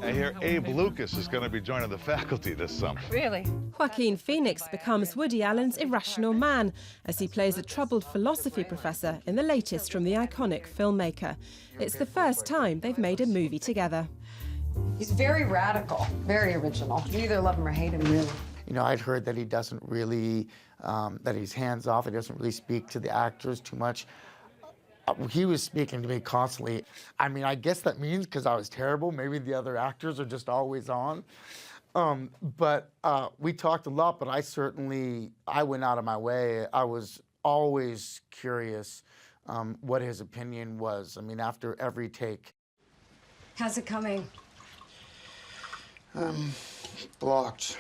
I hear Abe Lucas is going to be joining the faculty this summer. Really? Joaquin Phoenix becomes Woody Allen's Irrational man as he plays a troubled philosophy professor in the latest from the iconic filmmaker. It's the first time they've made a movie together. He's very radical, very original. You either love him or hate him, really. You know, I'd heard that he doesn't really, that he's hands-off, he doesn't really speak to the actors too much. He was speaking to me constantly. I mean, I guess that means because I was terrible, maybe the other actors are just always on. But we talked a lot, but I went out of my way. I was always curious what his opinion was. I mean, after every take. How's it coming? Blocked.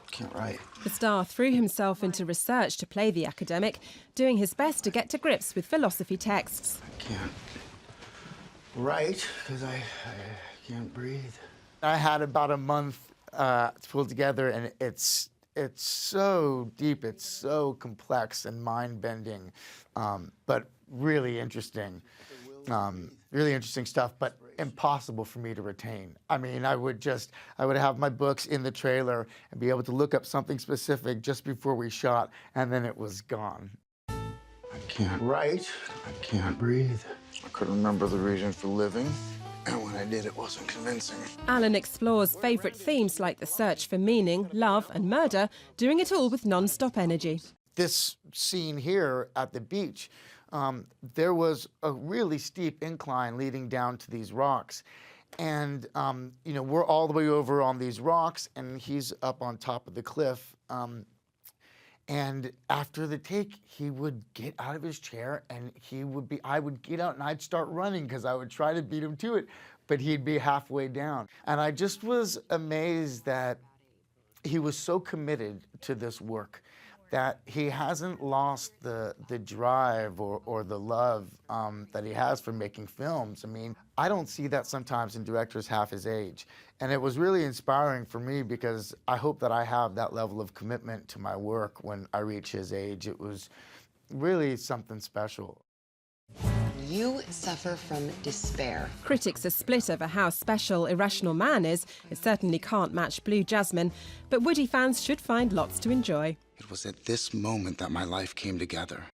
Can't write. The star threw himself into research to play the academic, doing his best to get to grips with philosophy texts. I can't write because I can't breathe. I had about a month to pull together, and it's so deep, it's so complex and mind-bending, but really interesting. Really interesting stuff, but impossible for me to retain. I mean, I would have my books in the trailer and be able to look up something specific just before we shot, and then it was gone. I can't write, I can't breathe. I couldn't remember the reason for living, and when I did, it wasn't convincing. Allen explores favourite themes like the search for meaning, love and murder, doing it all with non-stop energy. This scene here at the beach, there was a really steep incline leading down to these rocks. And, you know, we're all the way over on these rocks, and he's up on top of the cliff. And after the take, he would get out of his chair, and I would get out and I'd start running because I would try to beat him to it, but he'd be halfway down. And I just was amazed that he was so committed to this work, that he hasn't lost the drive or the love that he has for making films. I mean, I don't see that sometimes in directors half his age. And it was really inspiring for me because I hope that I have that level of commitment to my work when I reach his age. It was really something special. You suffer from despair. Critics are split over how special Irrational Man is. It certainly can't match Blue Jasmine, but Woody fans should find lots to enjoy. It was at this moment that my life came together.